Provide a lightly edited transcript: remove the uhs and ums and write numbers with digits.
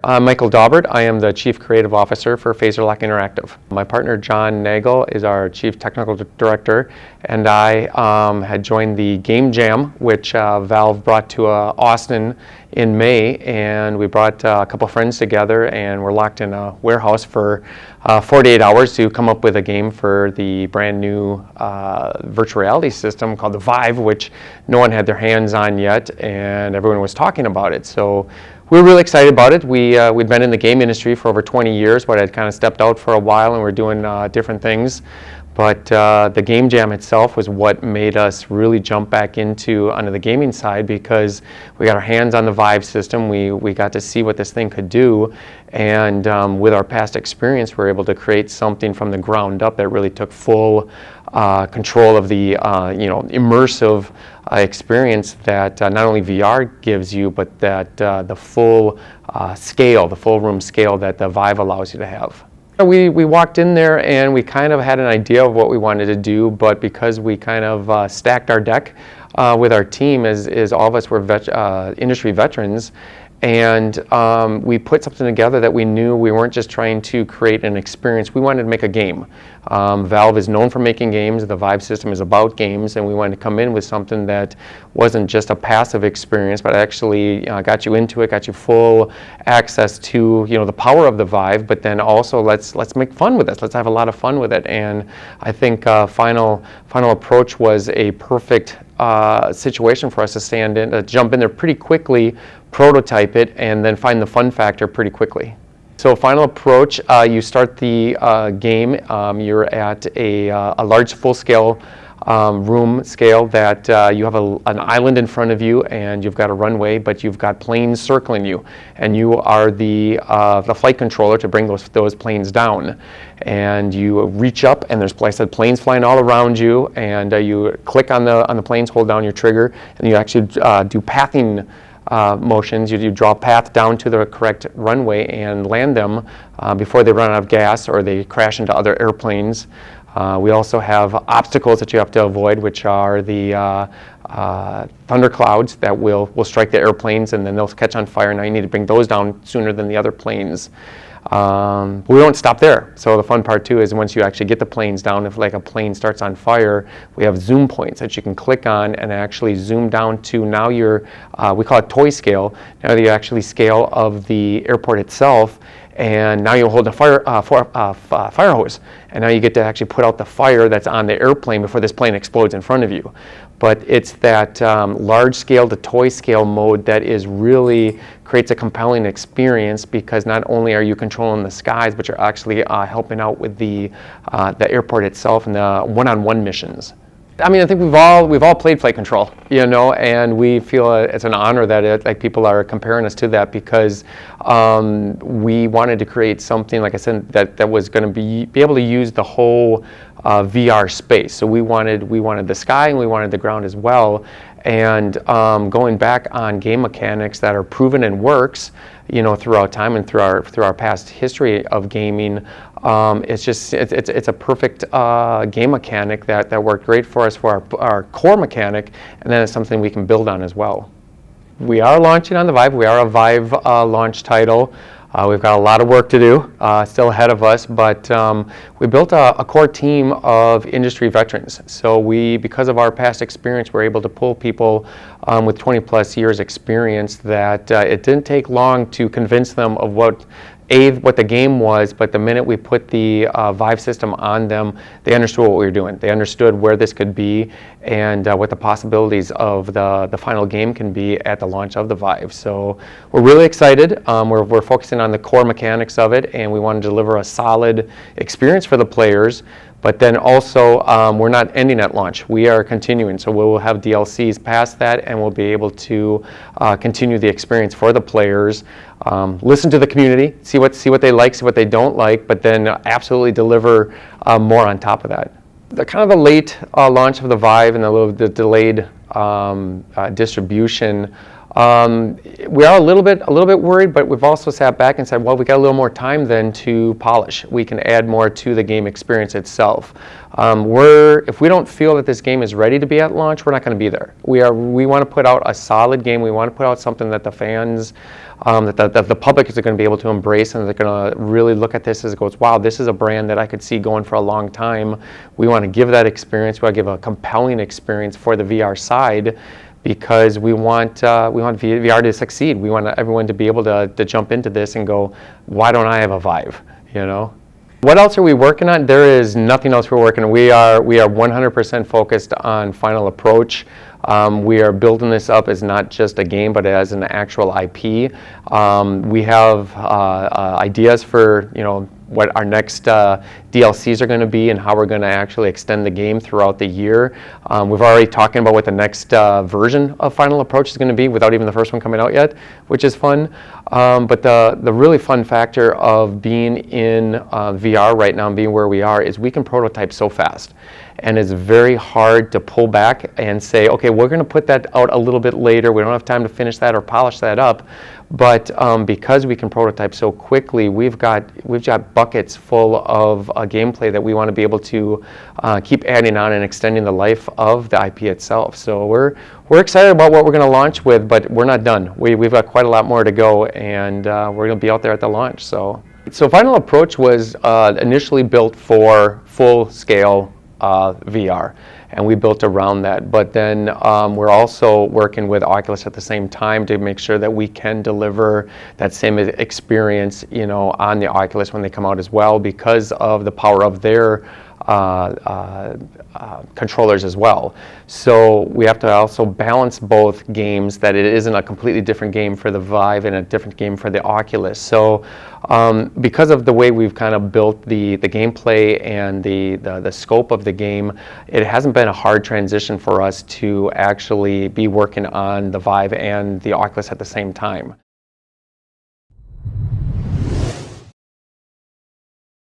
I'm Michael Daubert. I am the Chief Creative Officer for Phaserlock Interactive. My partner John Nagel is our Chief Technical Director, and I had joined the Game Jam, which Valve brought to Austin in May, and we brought a couple friends together and we're locked in a warehouse for 48 hours to come up with a game for the brand new virtual reality system called the Vive, which no one had their hands on yet, and everyone was talking about it. So we were really excited about it. We'd been in the game industry for over 20 years, but I'd kind of stepped out for a while and we're doing different things. But the Game Jam itself was what made us really jump back onto the gaming side, because we got our hands on the Vive system. We got to see what this thing could do, and with our past experience, we were able to create something from the ground up that really took full control of the immersive experience that not only VR gives you, but that the full room scale that the Vive allows you to have. We walked in there and we kind of had an idea of what we wanted to do, but because we kind of stacked our deck with our team, as all of us were industry veterans, and we put something together that we knew we weren't just trying to create an experience. We wanted to make a game. Valve is known for making games. The Vive system is about games, and we wanted to come in with something that wasn't just a passive experience, but actually got you into it, got you full access to the power of the Vive. But then also let's make fun with this. Let's have a lot of fun with it. And I think final approach was a perfect situation for us to jump in there pretty quickly, prototype it, and then find the fun factor pretty quickly. So final approach, you start the game, you're at a large full-scale room scale that you have an island in front of you, and you've got a runway, but you've got planes circling you, and you are the flight controller to bring those planes down. And you reach up, and there's, like I said, planes flying all around you, and you click on the planes, hold down your trigger, and you actually do pathing motions. You draw a path down to the correct runway and land them before they run out of gas or they crash into other airplanes. We also have obstacles that you have to avoid, which are the thunderclouds that will strike the airplanes, and then they'll catch on fire. Now you need to bring those down sooner than the other planes. We don't stop there. So the fun part too is once you actually get the planes down, if like a plane starts on fire, we have zoom points that you can click on and actually zoom down to now we call it toy scale. Now you actually scale of the airport itself, and now you hold a fire hose, and now you get to actually put out the fire that's on the airplane before this plane explodes in front of you. But it's that large scale to toy scale mode that really creates a compelling experience, because not only are you controlling the skies, but you're actually helping out with the airport itself and the one-on-one missions. I mean, I think we've all played flight control, and we feel it's an honor that people are comparing us to that, because we wanted to create something, like I said, that was going to be able to use the whole VR space. So we wanted the sky and we wanted the ground as well. And going back on game mechanics that are proven and works, throughout time and through our past history of gaming, it's a perfect game mechanic that worked great for us for our core mechanic, and then it's something we can build on as well. We are launching on the Vive. We are a Vive launch title. We've got a lot of work to do still ahead of us, but we built a core team of industry veterans. So because of our past experience, we're able to pull people with 20 plus years experience that it didn't take long to convince them of what the game was, but the minute we put the Vive system on them, they understood what we were doing. They understood where this could be and what the possibilities of the final game can be at the launch of the Vive. So we're really excited. We're focusing on the core mechanics of it, and we want to deliver a solid experience for the players. But then also, we're not ending at launch. We are continuing. So we will have DLCs past that, and we'll be able to continue the experience for the players. Listen to the community, see what they like, see what they don't like, but then absolutely deliver more on top of that. The kind of the late launch of the Vive and the delayed distribution We are a little bit worried, but we've also sat back and said, well, we got a little more time then to polish. We can add more to the game experience itself. If we don't feel that this game is ready to be at launch, we're not going to be there. We want to put out a solid game. We want to put out something that the fans, that the public is going to be able to embrace, and they're going to really look at this as it goes, wow, this is a brand that I could see going for a long time. We want to give that experience. We want to give a compelling experience for the VR side, because we want VR to succeed. We want everyone to be able to jump into this and go, why don't I have a Vive, you know? What else are we working on? There is nothing else we're working on. We are 100% focused on Final Approach. We are building this up as not just a game, but as an actual IP. We have ideas for, you know, what our next DLCs are going to be and how we're going to actually extend the game throughout the year. We've already talking about what the next version of Final Approach is going to be without even the first one coming out yet, which is fun. But the really fun factor of being in VR right now and being where we are is we can prototype so fast. And it's very hard to pull back and say, okay, we're going to put that out a little bit later. We don't have time to finish that or polish that up. But because we can prototype so quickly, we've got buckets full of gameplay that we want to be able to keep adding on and extending the life of the IP itself. So we're excited about what we're going to launch with, but we're not done. We've got quite a lot more to go, and we're going to be out there at the launch. So Final Approach was initially built for full-scale VR, and we built around that. But then we're also working with Oculus at the same time to make sure that we can deliver that same experience, you know, on the Oculus when they come out as well, because of the power of their controllers as well. So we have to also balance both games, that it isn't a completely different game for the Vive and a different game for the Oculus. So because of the way we've kind of built the gameplay and the scope of the game, it hasn't been a hard transition for us to actually be working on the Vive and the Oculus at the same time.